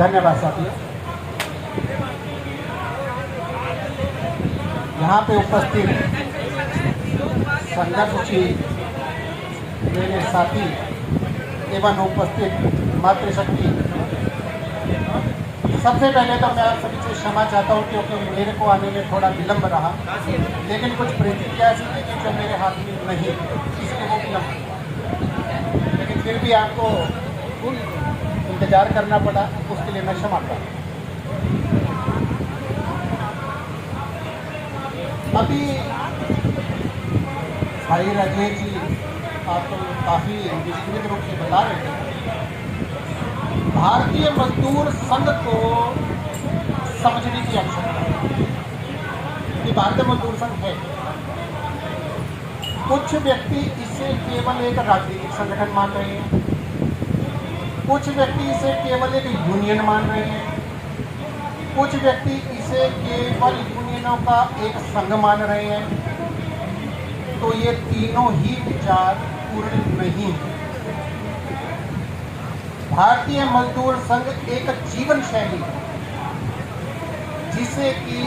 धन्यवाद साथियों। यहाँ पे उपस्थित संघर्षी मेरे साथी एवं उपस्थित मातृशक्ति, सबसे पहले तो मैं आप सभी से क्षमा चाहता हूँ क्योंकि मेरे को आने में थोड़ा विलम्ब रहा, लेकिन कुछ प्रतिक्रिया ऐसी थी कि जो मेरे हाथ में नहीं, इसलिए वो विलम्ब, लेकिन फिर भी आपको इंतजार करना पड़ा, उसके लिए मैं क्षमा चाहता हूँ। अभी भाई राजेश जी आपको काफ़ी विस्तृत रूप से बता रहे थे, भारतीय मजदूर संघ को समझने की आवश्यकता है कि भारतीय मजदूर संघ है। कुछ व्यक्ति इसे केवल एक राजनीतिक संगठन मान रहे हैं, कुछ व्यक्ति इसे केवल एक यूनियन मान रहे हैं, कुछ व्यक्ति इसे केवल यूनियनों का एक संघ मान रहे हैं। तो ये तीनों ही विचार पूर्ण नहीं है। भारतीय मजदूर संघ एक जीवन शैली है जिसे कि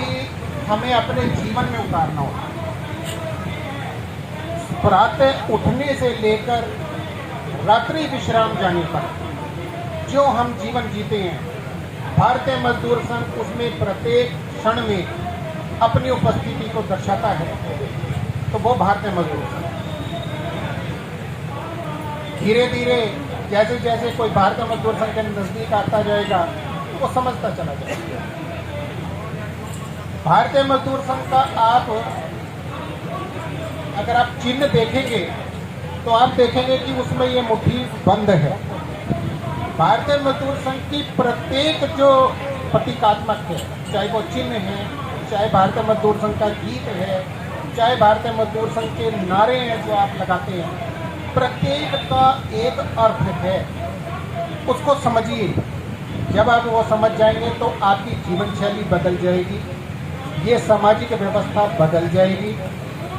हमें अपने जीवन में उतारना होगा। प्रातः उठने से लेकर रात्रि विश्राम जाने तक जो हम जीवन जीते हैं, भारतीय मजदूर संघ उसमें प्रत्येक क्षण में अपनी उपस्थिति को दर्शाता है। तो वो भारतीय मजदूर संघ धीरे धीरे जैसे जैसे कोई भारतीय मजदूर संघ के नजदीक आता जाएगा वो समझता चला जाएगा। भारतीय मजदूर संघ का आप अगर आप चिन्ह देखेंगे तो आप देखेंगे कि उसमें ये मुट्ठी बंद है। भारतीय मजदूर संघ की प्रत्येक जो प्रतीकात्मक है, चाहे वो चिन्ह है, चाहे भारतीय मजदूर संघ का गीत है, चाहे भारतीय मजदूर संघ के नारे हैं जो आप लगाते हैं, प्रत्येक का एक अर्थ है। उसको समझिए। जब आप वो समझ जाएंगे तो आपकी जीवन शैली बदल जाएगी, ये सामाजिक व्यवस्था बदल जाएगी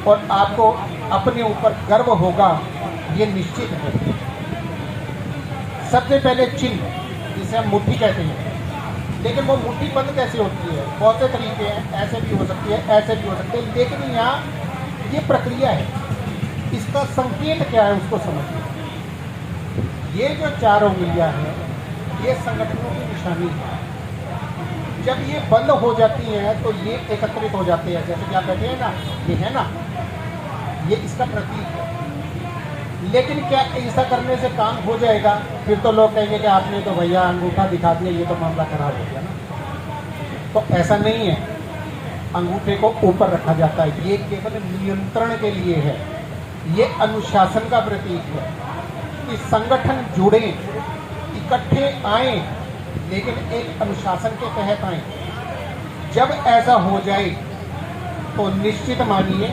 और आपको अपने ऊपर गर्व होगा, ये निश्चित है। सबसे पहले चिन्ह, जिसे हम मुट्ठी कहते हैं, लेकिन वो मुट्ठी बंद कैसे होती है? बहुत से तरीके हैं, ऐसे भी हो सकती है, ऐसे भी हो सकते हैं, लेकिन यहाँ ये प्रक्रिया है। इसका संकेत क्या है उसको समझिए। ये जो चार उंगलियां हैं ये संगठनों की निशानी है। जब ये बंद हो जाती हैं तो ये एकत्रित हो जाते हैं, जैसे कि आप कहते हैं ना, ये है ना, ये इसका प्रतीक है। लेकिन क्या ऐसा करने से काम हो जाएगा? फिर तो लोग कहेंगे कि आपने तो भैया अंगूठा दिखा दिया, ये तो मामला खराब हो गया ना। तो ऐसा नहीं है, अंगूठे को ऊपर रखा जाता है, ये केवल नियंत्रण के लिए है, ये अनुशासन का प्रतीक है कि संगठन जुड़े, इकट्ठे आए, लेकिन एक अनुशासन के तहत आए। जब ऐसा हो जाए तो निश्चित मानिए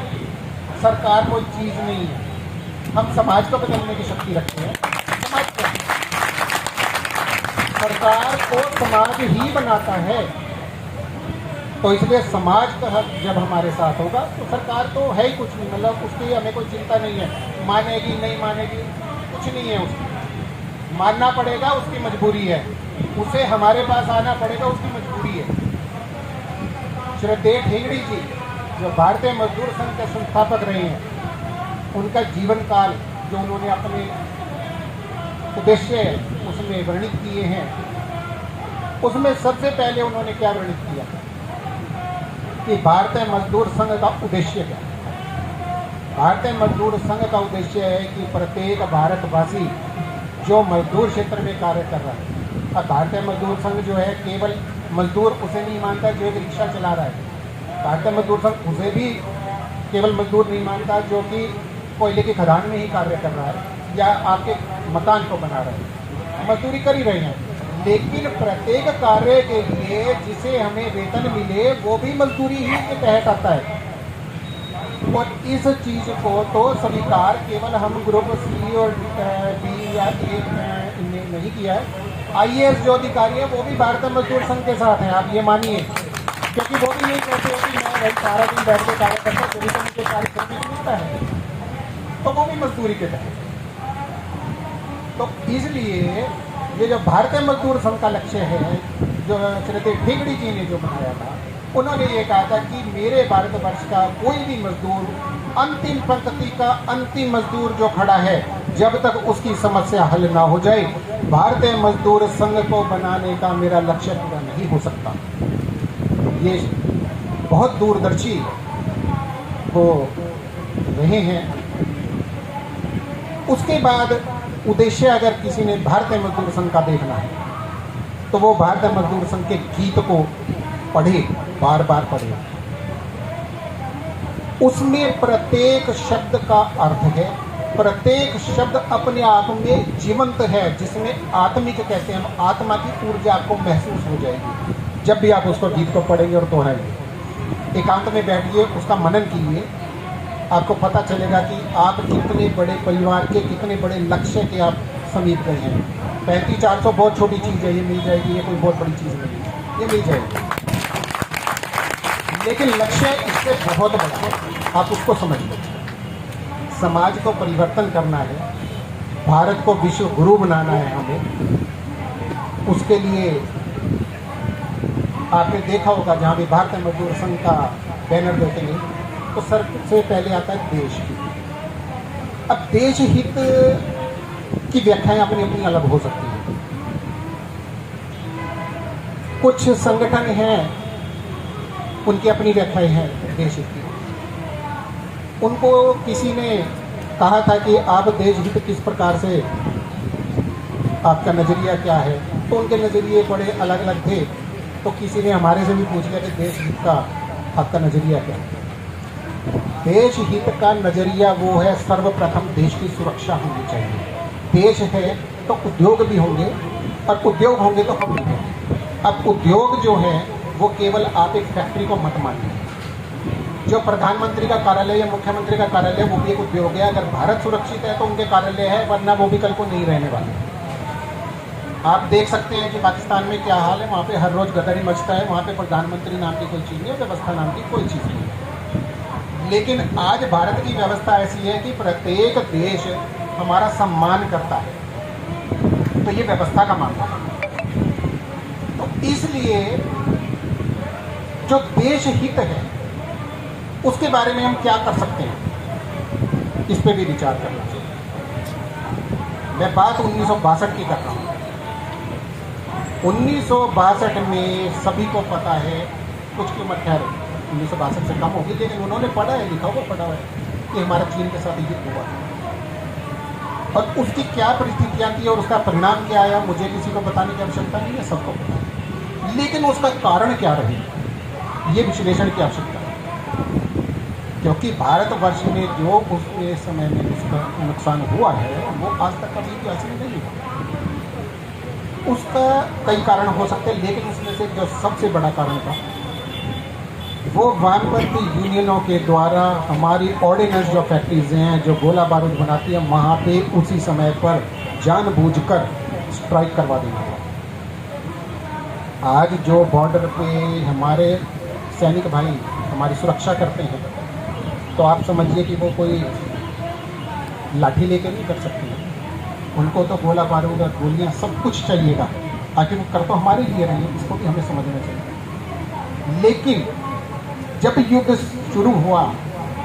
सरकार कोई चीज़ नहीं है। हम समाज को बदलने की शक्ति रखते हैं। समाज को, सरकार को समाज ही बनाता है। तो इसलिए समाज का हक जब हमारे साथ होगा तो सरकार तो है ही कुछ नहीं, मतलब उसकी हमें कोई चिंता नहीं है, मानेगी नहीं मानेगी कुछ नहीं है। उसकी मानना पड़ेगा, उसकी मजबूरी है, उसे हमारे पास आना पड़ेगा, उसकी मजबूरी है। श्रद्धेय ठेंगड़ी जी जो भारतीय मजदूर संघ के संस्थापक रहे हैं, उनका जीवन काल जो उन्होंने अपने उद्देश्य उसमें वर्णित किए हैं, उसमें सबसे पहले उन्होंने क्या वर्णित किया कि भारतीय मजदूर संघ का उद्देश्य क्या है। भारतीय मजदूर संघ का उद्देश्य है कि प्रत्येक भारतवासी जो मजदूर क्षेत्र में कार्य कर रहा है, और भारतीय मजदूर संघ जो है केवल मजदूर उसे नहीं मानता जो एक रिक्शा चला रहा है। भारतीय मजदूर संघ उसे भी केवल मजदूर नहीं मानता जो कि कोयले की खदान में ही कार्य कर रहा है या आपके मकान को बना रहा है, मजदूरी कर ही रहे हैं। लेकिन प्रत्येक कार्य के लिए जिसे हमें वेतन मिले वो भी मजदूरी ही के तहत आता है। और इस चीज़ को तो स्वीकार केवल हम ग्रुप सी और डी या ए ने नहीं किया है। IAS जो अधिकारी है वो भी भारतीय मजदूर संघ के साथ हैं, आप ये मानिए, क्योंकि वो भी नहीं कहते कि मैं भाई सारा दिन बैठ के कार्य करता हूँ, तो मुझे कार्य करने को मिलता है, तो वो भी मजदूरी के तहत। तो इसलिए ये जो भारतीय मजदूर संघ का लक्ष्य है, जो श्रीमती ठेंगड़ी जी ने जो बनाया था, उन्होंने ये कहा था कि मेरे भारतवर्ष का कोई भी मजदूर, अंतिम पंक्ति का अंतिम मजदूर जो खड़ा है, जब तक उसकी समस्या हल ना हो जाए, भारतीय मजदूर संघ को बनाने का मेरा लक्ष्य पूरा नहीं हो सकता। ये बहुत दूरदर्शी वो रहे हैं। उसके बाद उद्देश्य अगर किसी ने भारतीय मजदूर संघ का देखना है तो वो भारतीय मजदूर संघ के गीत को पढ़े, बार बार पढ़े। उसमें प्रत्येक शब्द का अर्थ है, प्रत्येक शब्द अपने आप में जीवंत है, जिसमें आत्मिक कहते हैं हम, आत्मा की ऊर्जा आपको महसूस हो जाएगी जब भी आप उसको गीत को पढ़ेंगे और दोहराएंगे। एकांत में बैठिए, उसका मनन कीजिए, आपको पता चलेगा कि आप कितने बड़े परिवार के, कितने बड़े लक्ष्य के आप समीप गए हैं। 35-400 बहुत छोटी चीज़ है, ये मिल जाएगी, ये कोई बहुत बड़ी चीज़ नहीं है, ये मिल जाएगी। लेकिन लक्ष्य इससे बहुत बड़ा है, आप उसको समझ लो। समाज को परिवर्तन करना है, भारत को विश्व गुरु बनाना है हमें। उसके लिए आपने देखा होगा जहाँ भी भारतीय मजदूर संघ का बैनर देखेंगे तो सबसे पहले आता है देश हित। अब देश हित की व्याख्याएं अपनी अपनी अलग हो सकती हैं। कुछ संगठन हैं, उनकी अपनी व्याख्याएं हैं देश हित की। उनको किसी ने कहा था कि आप देश हित किस प्रकार से, आपका नज़रिया क्या है, तो उनके नज़रिए बड़े अलग अलग थे। तो किसी ने हमारे से भी पूछ लिया कि देश हित का आपका नज़रिया क्या है। देश हित का नज़रिया वो है, सर्वप्रथम देश की सुरक्षा होनी चाहिए। देश है तो उद्योग भी होंगे, और उद्योग होंगे तो हम भी होंगे। अब उद्योग जो है वो केवल आप एक फैक्ट्री को मत मानिए। जो प्रधानमंत्री का कार्यालय या मुख्यमंत्री का कार्यालय वो भी एक उद्योग है। अगर भारत सुरक्षित है तो उनके कार्यालय है, वरना वो भी कल को नहीं रहने वाले। आप देख सकते हैं कि पाकिस्तान में क्या हाल है, वहाँ पे हर रोज़ गदरी मचता है, वहाँ पे प्रधानमंत्री नाम की कोई चीज़ नहीं है, व्यवस्था नाम की कोई चीज़ नहीं है। लेकिन आज भारत की व्यवस्था ऐसी है कि प्रत्येक देश हमारा सम्मान करता है, तो ये व्यवस्था का मामला है। तो इसलिए जो देश हित है उसके बारे में हम क्या कर सकते हैं, इस पे भी विचार करना चाहिए। मैं बात 1962 की कर रहा हूँ। 1962 में सभी को पता है, कुछ की उम्र खैर 1962 से कम होगी, लेकिन उन्होंने पढ़ा है, लिखा हुआ पढ़ा है कि हमारा चीन के साथ युद्ध हुआ और उसकी क्या परिस्थितियाँ थी और उसका परिणाम क्या आया, मुझे किसी को बताने की आवश्यकता नहीं है, सबको पता है। लेकिन उसका कारण क्या रही, ये विश्लेषण की आवश्यकता है। क्योंकि भारतवर्ष में जो उस समय में उसका नुकसान हुआ है वो आज तक कभी इतिहास में नहीं हुआ। उसका कई कारण हो सकते हैं, लेकिन उसमें से जो सबसे बड़ा कारण था वो वामपंथी यूनियनों के द्वारा हमारी ऑर्डिनेंस जो फैक्ट्रीज हैं, जो गोला बारूद बनाती हैं, वहाँ पे उसी समय पर जानबूझकर स्ट्राइक करवा देना हुआ। आज जो बॉर्डर पे हमारे सैनिक भाई हमारी सुरक्षा करते हैं, तो आप समझिए कि वो कोई लाठी लेके नहीं कर सकते हैं, उनको तो गोला बारूद और गोलियाँ सब कुछ चाहिएगा। आखिर वो कर तो हमारे लिए रहे हैं, इसको भी हमें समझना चाहिए। लेकिन जब युद्ध शुरू हुआ,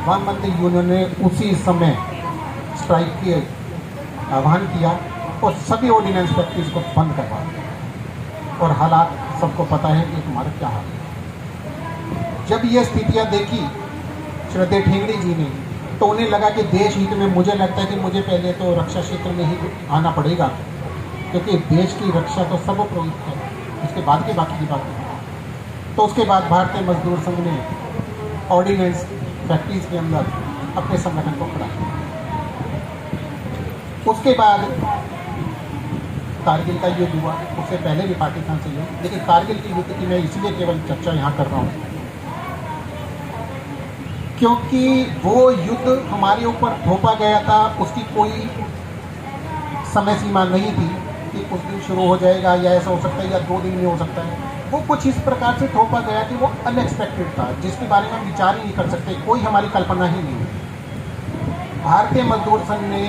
वामपंथी यूनियन ने उसी समय स्ट्राइक के आह्वान किया और सभी ऑर्डिनेंस फैक्ट्रीज को बंद करवा दिया। और हालात सबको पता है कि हमारा क्या हाल है। जब ये स्थितियाँ देखी श्रीमती ठेंगड़ी जी ने, तो उन्हें लगा कि देश हित में, मुझे लगता है कि मुझे पहले तो रक्षा क्षेत्र में ही आना पड़ेगा, क्योंकि देश की रक्षा तो सर्वप्रोहित है, उसके बाद की बाकी की बात है। तो उसके बाद भारतीय मजदूर संघ ने ऑर्डिनेंस फैक्ट्रीज के अंदर अपने संगठन को खड़ा किया। उसके बाद कारगिल का युद्ध हुआ, उससे पहले भी पाकिस्तान से युद्ध, लेकिन कारगिल के युद्ध की मैं इसलिए केवल चर्चा यहाँ कर रहा हूँ क्योंकि वो युद्ध हमारे ऊपर थोपा गया था, उसकी कोई समय सीमा नहीं थी कि उस दिन शुरू हो जाएगा या ऐसा हो सकता है या 2 दिन में हो सकता है। वो कुछ इस प्रकार से थोपा गया कि वो अनएक्सपेक्टेड था, जिसके बारे में हम विचार ही नहीं कर सकते, कोई हमारी कल्पना ही नहीं है। भारतीय मजदूर संघ ने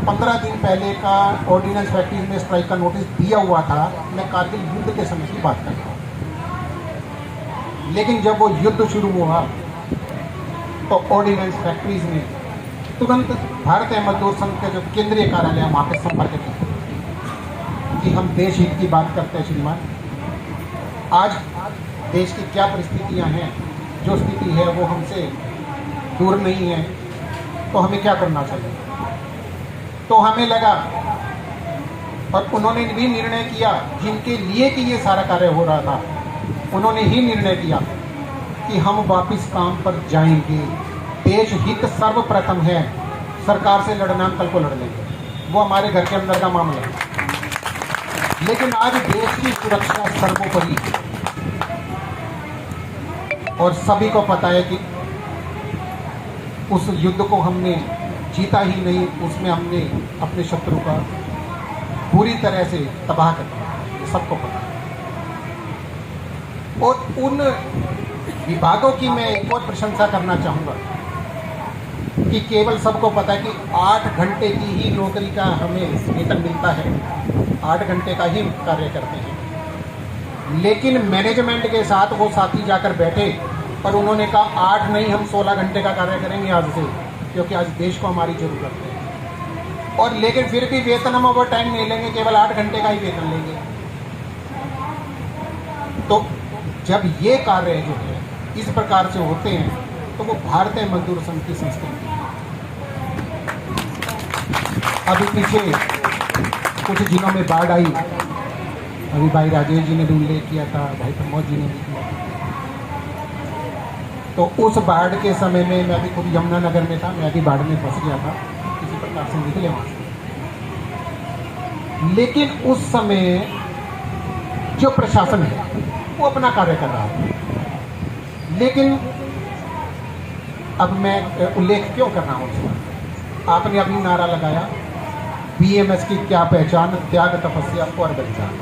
15 दिन पहले का ऑर्डिनेंस फैक्ट्रीज में स्ट्राइक का नोटिस दिया हुआ था। मैं कारगिल युद्ध के समय की बात कर रहा हूँ। लेकिन जब वो युद्ध शुरू हुआ तो ऑर्डिनेंस फैक्ट्रीज ने तुरंत भारतीय मजदूर संघ के जो केंद्रीय कार्यालय वहाँ पे संपर्क किया कि हम देश हित की बात करते हैं श्रीमान। आज देश की क्या परिस्थितियाँ हैं, जो स्थिति है वो हमसे दूर नहीं है, तो हमें क्या करना चाहिए। तो हमें लगा और उन्होंने भी निर्णय किया, जिनके लिए कि ये सारा कार्य हो रहा था, उन्होंने ही निर्णय किया कि हम वापस काम पर जाएंगे। देश हित सर्वप्रथम है, सरकार से लड़ना कल को लड़ लेंगे, वो हमारे घर के अंदर का मामला है। लेकिन आज देश की सुरक्षा सर्वोपरि, और सभी को पता है कि उस युद्ध को हमने जीता ही नहीं, उसमें हमने अपने शत्रु का पूरी तरह से तबाह कर दिया, सबको पता है। और उन विभागों की मैं एक और प्रशंसा करना चाहूँगा कि केवल सबको पता है कि 8 घंटे की ही नौकरी का हमें वेतन मिलता है, 8 घंटे का ही कार्य करते हैं। लेकिन मैनेजमेंट के साथ वो साथी जाकर बैठे और उन्होंने कहा 8 नहीं, हम 16 घंटे का कार्य करेंगे आज से, क्योंकि आज देश को हमारी ज़रूरत है। और लेकिन फिर भी वेतन हम ओवर टाइम नहीं लेंगे, केवल 8 घंटे का ही वेतन लेंगे। तो जब ये कार्य जो है इस प्रकार से होते हैं तो वो भारतीय मजदूर संघ की संस्कृति है। अभी पीछे कुछ दिनों में बाढ़ आई, अभी भाई राजेश जी ने भी उल्लेख किया था, भाई प्रमोद जी ने भी किया। तो उस बाढ़ के समय में मैं भी खुद यमुनानगर में था, मैं भी बाढ़ में फंस गया था, किसी प्रकार से निकले वहाँ से। लेकिन उस समय जो प्रशासन है वो अपना कार्य कर रहा था। लेकिन अब मैं उल्लेख क्यों कर रहा हूँ उसका, आपने अभी नारा लगाया बीएमएस की क्या पहचान, त्याग तपस्या और बलिदान।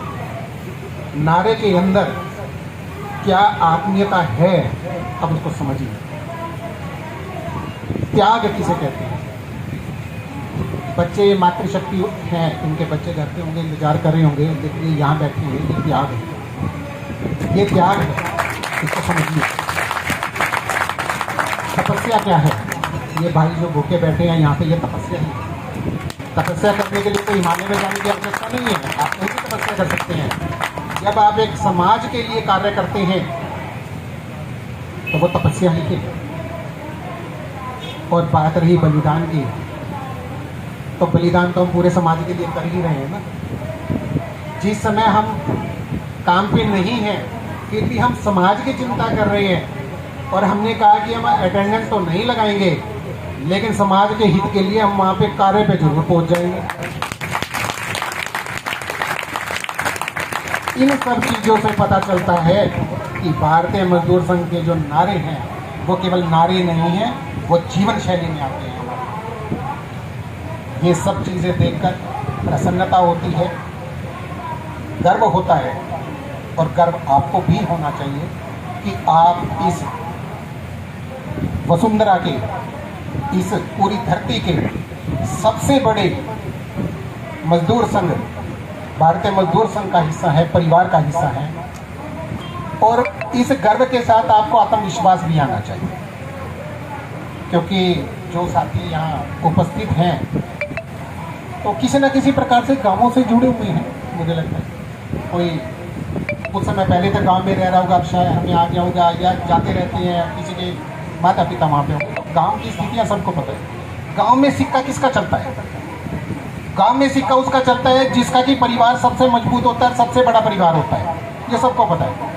नारे के अंदर क्या आत्मीयता है, अब उसको समझिए। त्याग किसे कहते हैं? बच्चे मातृशक्ति हैं, उनके बच्चे घर पे होंगे, इंतजार कर रहे होंगे, देखिए यहाँ बैठे हैं, ये त्याग है, ये त्याग है, इसको समझिए। तपस्या क्या है? ये भाई जो भूखे बैठे हैं यहाँ पे, ये तपस्या है। तपस्या करने के लिए तो हिमालय में जाने की आवश्यकता नहीं है, आप कहीं भी तपस्या कर सकते हैं। जब आप एक समाज के लिए कार्य करते हैं तो वो तपस्या ही है। और बात रही बलिदान की, तो बलिदान तो हम पूरे समाज के लिए कर ही रहे हैं ना। जिस समय हम काम पे नहीं हैं फिर भी हम समाज की चिंता कर रहे हैं, और हमने कहा कि हम अटेंडेंस तो नहीं लगाएंगे लेकिन समाज के हित के लिए हम वहाँ पे कार्य पे जरूर पहुँच जाएंगे। इन सब चीज़ों से पता चलता है कि भारतीय मजदूर संघ के जो नारे हैं वो केवल नारे नहीं हैं, वो जीवन शैली में आते हैं हमारे। ये सब चीज़ें देखकर प्रसन्नता होती है, गर्व होता है, और गर्व आपको भी होना चाहिए कि आप इस वसुंधरा के, इस पूरी धरती के सबसे बड़े मजदूर संघ, भारतीय मजदूर संघ का हिस्सा है, परिवार का हिस्सा है। और इस गर्व के साथ आपको आत्मविश्वास भी आना चाहिए, क्योंकि जो साथी यहाँ उपस्थित हैं तो किसी न किसी प्रकार से गांवों से जुड़े हुए हैं। मुझे लगता है कोई कुछ समय पहले तक गांव में रह रहा होगा, अब शायद हमें आ गया होगा, या जाते रहते हैं, किसी के माता पिता वहाँ पे होंगे। तो गाँव की स्थितियाँ सबको पता है। गाँव में सिक्का किसका चलता है? गांव में सिक्का उसका चलता है जिसका कि परिवार सबसे मजबूत होता है, सबसे बड़ा परिवार होता है, ये सबको पता है।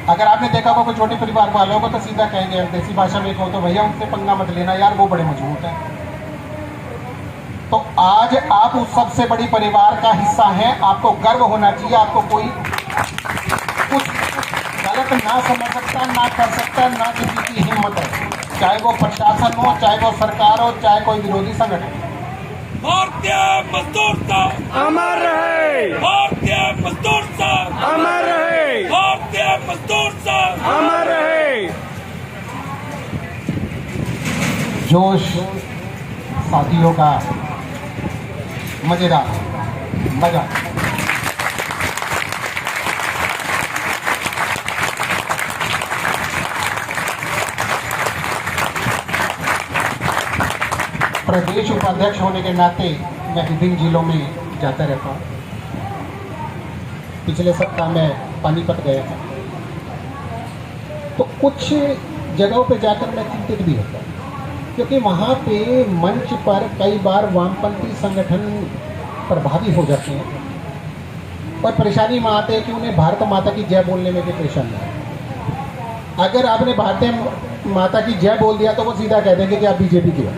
अगर आपने देखा होगा कोई छोटे परिवार वाले होगा तो सीधा कहेंगे, देसी भाषा में कहो तो भैया उनसे पंगा मत लेना यार, वो बड़े मजबूत हैं। तो आज आप उस सबसे बड़ी परिवार का हिस्सा हैं, आपको गर्व होना चाहिए। आपको कोई कुछ गलत ना समझ सकता, ना कर सकता, ना किसी की हिम्मत है, चाहे वो प्रशासन हो, चाहे वो सरकार हो, चाहे कोई विरोधी संगठन। भारतीय मजदूर संघ अमर रहे, भारतीय मजदूर संघ अमर रहे, भारतीय मजदूर संघ अमर रहे। जोश साथियों का मजेदार मजा। प्रदेश उपाध्यक्ष होने के नाते मैं विभिन्न जिलों में जाता रहता हूँ। पिछले सप्ताह में पानीपत गया था, तो कुछ जगहों पे जाकर मैं चिंतित भी होता हूँ, क्योंकि वहाँ पे मंच पर कई बार वामपंथी संगठन प्रभावी हो जाते हैं और परेशानी में आते हैं कि उन्हें भारत माता की जय बोलने में भी परेशानी है। अगर आपने भारतीय माता की जय बोल दिया तो वो सीधा कह देंगे कि आप बीजेपी के हो।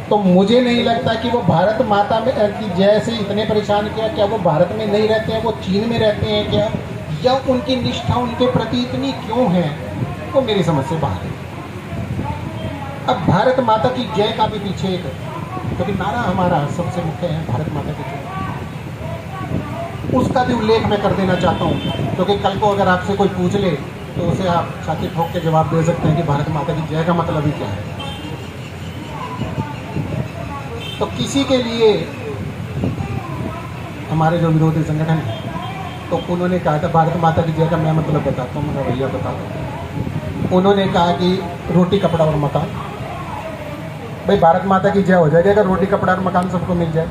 तो मुझे नहीं लगता कि वो भारत माता में की जय से इतने परेशान किया। क्या वो भारत में नहीं रहते हैं, वो चीन में रहते हैं क्या, या उनकी निष्ठा उनके प्रति इतनी क्यों है, वो मेरी समझ से बाहर है। अब भारत माता की जय का भी पीछे एक, क्योंकि नारा हमारा सबसे मुख्य है भारत माता की जय, उसका भी उल्लेख मैं कर देना चाहता हूँ, क्योंकि कल को अगर आपसे कोई पूछ ले तो उसे आप छाती ठोक के जवाब दे सकते हैं कि भारत माता की जय का मतलब ही क्या है। तो किसी के लिए हमारे जो विरोधी संगठन है, तो उन्होंने कहा था भारत माता की जय का मैं मतलब बताता हूँ, मेरा भैया बताता हूँ। उन्होंने कहा कि रोटी कपड़ा और मकान। भाई भारत माता की जय हो जाएगी अगर रोटी कपड़ा और मकान सबको मिल जाए।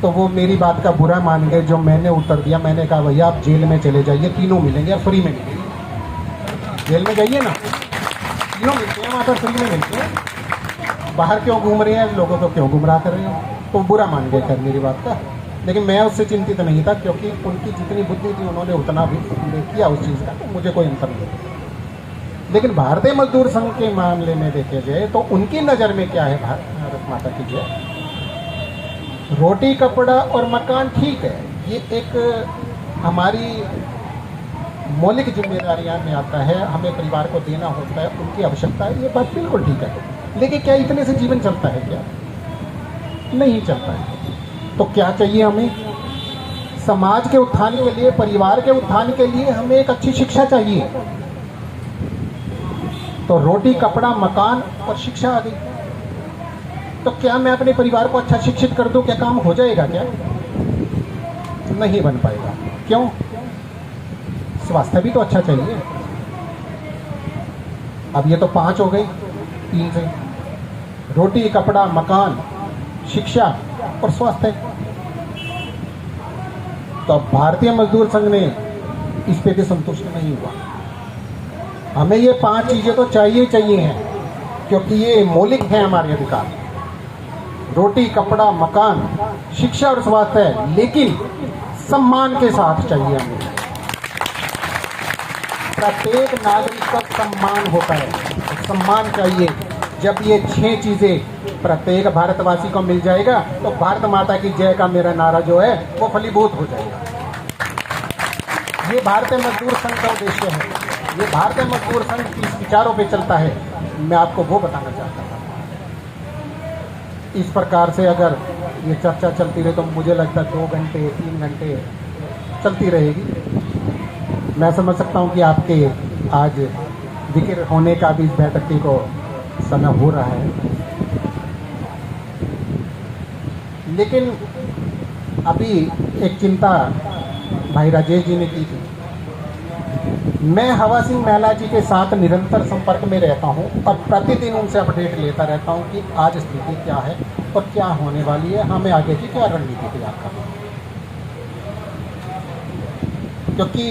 तो वो मेरी बात का बुरा मान गए। जो मैंने उत्तर दिया, मैंने कहा भैया आप जेल में चले जाइए, तीनों मिलेंगे, फ्री में मिलेंगे। जेल में जाइए ना, तीनों मिलते हैं वहाँ पर, फ्री में मिलते हैं। बाहर क्यों घूम रहे हैं, लोगों को क्यों गुमराह कर रहे हो। तो बुरा मान गए खैर मेरी बात का, लेकिन मैं उससे चिंतित नहीं था, क्योंकि उनकी जितनी बुद्धि थी उन्होंने उतना भी किया उस चीज़ का, तो मुझे कोई अंतर नहीं। लेकिन भारतीय मजदूर संघ के मामले में देखे जाए तो उनकी नज़र में क्या है भारत माता की जय। रोटी कपड़ा और मकान ठीक है, ये एक हमारी मौलिक जिम्मेदारियां में आता है, हमें परिवार को देना होता है, उनकी आवश्यकता है, ये बात बिल्कुल ठीक है। लेकिन क्या इतने से जीवन चलता है क्या? नहीं चलता है। तो क्या चाहिए हमें? समाज के उत्थान के लिए, परिवार के उत्थान के लिए हमें एक अच्छी शिक्षा चाहिए। तो रोटी कपड़ा मकान और शिक्षा आ गई। तो क्या मैं अपने परिवार को अच्छा शिक्षित कर दूं, क्या काम हो जाएगा क्या? नहीं बन पाएगा। क्यों? स्वास्थ्य भी तो अच्छा चाहिए। अब ये तो 5 हो गई, 3 से रोटी कपड़ा मकान शिक्षा और स्वास्थ्य। तो अब भारतीय मजदूर संघ ने इस पे भी संतुष्ट नहीं हुआ। हमें ये 5 चीजें तो चाहिए चाहिए हैं, क्योंकि ये मौलिक है हमारे अधिकार। रोटी कपड़ा मकान शिक्षा और स्वास्थ्य है, लेकिन सम्मान के साथ चाहिए हमें। प्रत्येक नागरिक का सम्मान होता है, सम्मान चाहिए। जब ये 6 चीजें प्रत्येक भारतवासी को मिल जाएगा तो भारत माता की जय का मेरा नारा जो है वो फलीभूत हो जाएगा। ये भारतीय मजदूर संघ का उद्देश्य है, ये भारतीय मजदूर संघ किस विचारों पे चलता है, मैं आपको वो बताना चाहता था। इस प्रकार से अगर ये चर्चा चलती रहे तो मुझे लगता है 2 घंटे 3 घंटे चलती रहेगी। मैं समझ सकता हूँ कि आपके आज जिक्र होने का भी इस बैठक को समय हो रहा है, लेकिन अभी एक चिंता भाई राजेश जी ने की थी। मैं हवा सिंह महला जी के साथ निरंतर संपर्क में रहता हूं और प्रतिदिन उनसे अपडेट लेता रहता हूं कि आज स्थिति क्या है और क्या होने वाली है, हमें आगे की क्या रणनीति तैयार करनी है। क्योंकि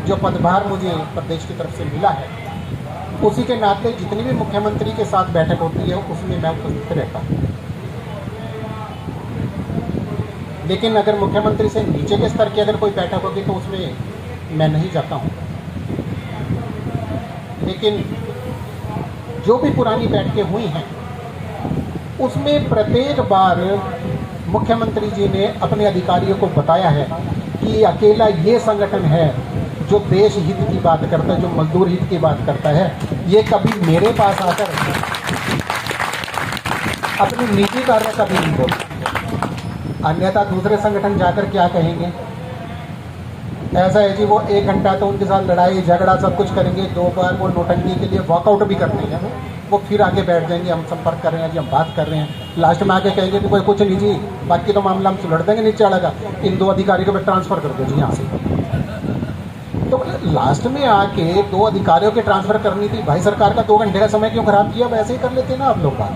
जो पदभार मुझे प्रदेश की तरफ से मिला है, उसी के नाते जितनी भी मुख्यमंत्री के साथ बैठक होती है उसमें मैं उपस्थित रहता हूँ। लेकिन अगर मुख्यमंत्री से नीचे के स्तर की अगर कोई बैठक होगी तो उसमें मैं नहीं जाता हूँ। लेकिन जो भी पुरानी बैठकें हुई हैं उसमें प्रत्येक बार मुख्यमंत्री जी ने अपने अधिकारियों को बताया है कि अकेला ये संगठन है जो देश हित की बात करता है, जो मजदूर हित की बात करता है। ये कभी मेरे पास आकर अपनी निजी कार्य कभी नहीं बोलता, अन्यथा दूसरे संगठन जाकर क्या कहेंगे। ऐसा है जी, वो 1 घंटा तो उनके साथ लड़ाई झगड़ा सब कुछ करेंगे, 2 बार वो नोटंकी के लिए वॉकआउट भी करते हैं। वो फिर आगे बैठ जाएंगे, हम संपर्क कर रहे हैं जी, हम बात कर रहे हैं, लास्ट में आके कहेंगे कि कोई कुछ नहीं जी, बाकी तो मामला हम सुलझ देंगे नीचे वाला का, इन 2 अधिकारियों को ट्रांसफ़र कर दो जी यहाँ से। तो लास्ट में आके 2 अधिकारियों के ट्रांसफ़र करनी थी, भाई सरकार का 2 घंटे का समय क्यों खराब किया, वैसे ही कर लेते ना आप लोग बात।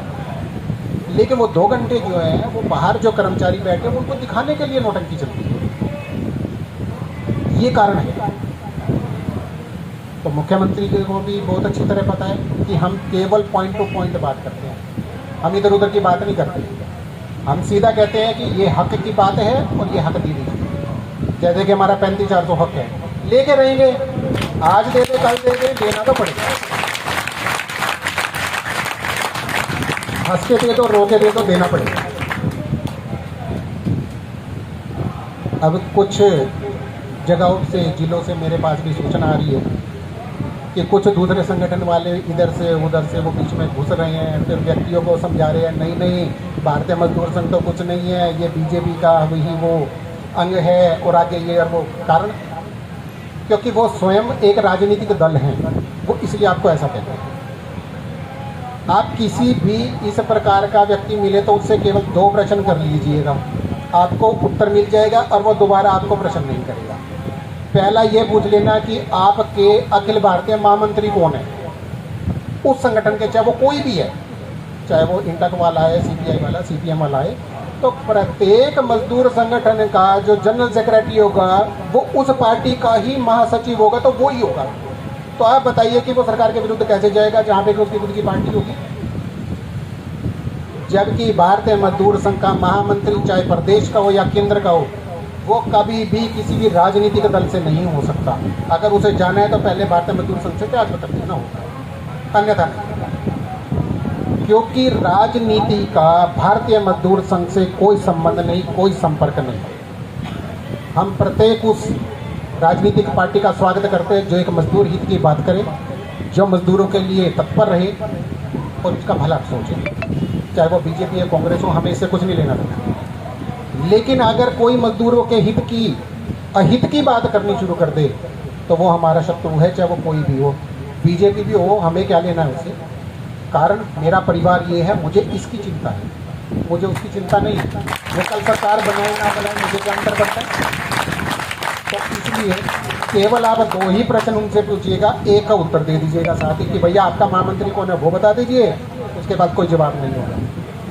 लेकिन वो 2 घंटे जो है वो बाहर जो कर्मचारी बैठे हैं उनको दिखाने के लिए नौटंकी चलती है, ये कारण है। तो मुख्यमंत्री को भी बहुत अच्छी तरह पता है कि हम केवल पॉइंट टू पॉइंट बात करते हैं, हम इधर उधर की बात नहीं करते। हम सीधा कहते हैं कि ये हक की बात है और ये हक दे दीजिए। जैसे कि हमारा 35,400 हक है, लेके रहेंगे, आज दे दे कल दे दे, देना तो पड़ेगा। हंस के दे दो, रो के दे दो, देना पड़ेगा। अब कुछ जगहों से, जिलों से मेरे पास भी सूचना आ रही है कि कुछ दूसरे संगठन वाले इधर से उधर से वो बीच में घुस रहे हैं, फिर व्यक्तियों को समझा रहे हैं नहीं नहीं, भारतीय मजदूर संघ तो कुछ नहीं है, ये बीजेपी का वही वो अंग है, और आगे ये और वो। कारण क्योंकि वो स्वयं एक राजनीतिक दल हैं, वो इसलिए आपको ऐसा कहते हैं। आप किसी भी इस प्रकार का व्यक्ति मिले तो उससे केवल 2 प्रश्न कर लीजिएगा, आपको उत्तर मिल जाएगा और वो दोबारा आपको प्रश्न नहीं करेगा। पहला ये पूछ लेना कि आपके अखिल भारतीय महामंत्री कौन है उस संगठन के, चाहे वो कोई भी है, चाहे वो इंटक वाला है, सीपीआई वाला, सीपीएम वाला है। तो प्रत्येक मजदूर संगठन का जो जनरल सेक्रेटरी होगा वो उस पार्टी का ही महासचिव होगा, तो वो ही होगा। तो आप बताइए कि वो सरकार के विरुद्ध कैसे जाएगा जहाँ पे उसकी खुद की पार्टी होगी। जबकि भारतीय मजदूर संघ का महामंत्री चाहे प्रदेश का हो या केंद्र का हो, वो कभी भी किसी भी राजनीतिक दल से नहीं हो सकता। अगर उसे जाना है तो पहले भारतीय मजदूर संघ से त्यागपत्र देना होगा, अन्यथा नहीं। क्योंकि राजनीति का भारतीय मजदूर संघ से कोई संबंध नहीं, कोई संपर्क नहीं। हम प्रत्येक उस राजनीतिक पार्टी का स्वागत करते हैं जो एक मजदूर हित की बात करे, जो मजदूरों के लिए तत्पर रहे और उसका भला सोचे, चाहे वो बीजेपी या कांग्रेस हो, हमें इससे कुछ नहीं लेना देना। लेकिन अगर कोई मजदूरों के हित की अहित की बात करनी शुरू कर दे तो वो हमारा शत्रु है, चाहे वो कोई भी हो, बीजेपी भी हो, हमें क्या लेना है उससे। कारण मेरा परिवार ये है, मुझे इसकी चिंता है, मुझे उसकी चिंता नहीं है। वो कल सरकार बनाए ना बनाए, मुझे क्या अंतर पड़ता है। तो इसलिए केवल आप 2 ही प्रश्न उनसे पूछिएगा, एक का उत्तर दे दीजिएगा साथ ही कि भैया आपका महामंत्री कौन है वो बता दीजिए। उसके बाद कोई जवाब नहीं होगा,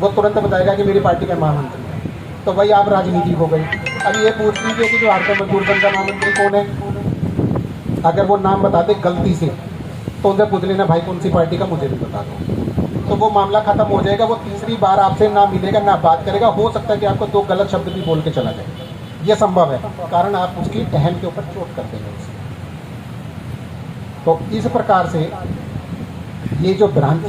वो तुरंत बताएगा कि मेरी पार्टी का महामंत्री है। तो भाई आप राजनीति हो गई। अब ये पूछ लीजिए कि जो भारतीय मजदूर संघ का महामंत्री कौन है, अगर वो नाम बता दे गलती से तो उनसे पूछ लेना भाई कौन सी पार्टी का, मुझे भी बता दो। तो वो मामला खत्म हो जाएगा। वो तीसरी बार आपसे ना मिलेगा ना बात करेगा। हो सकता है कि आपको 2 गलत शब्द भी बोल के चला जाए, ये संभव है, कारण आप उसकी अहम के ऊपर चोट कर देंगे। तो इस प्रकार से ये जो भ्रांति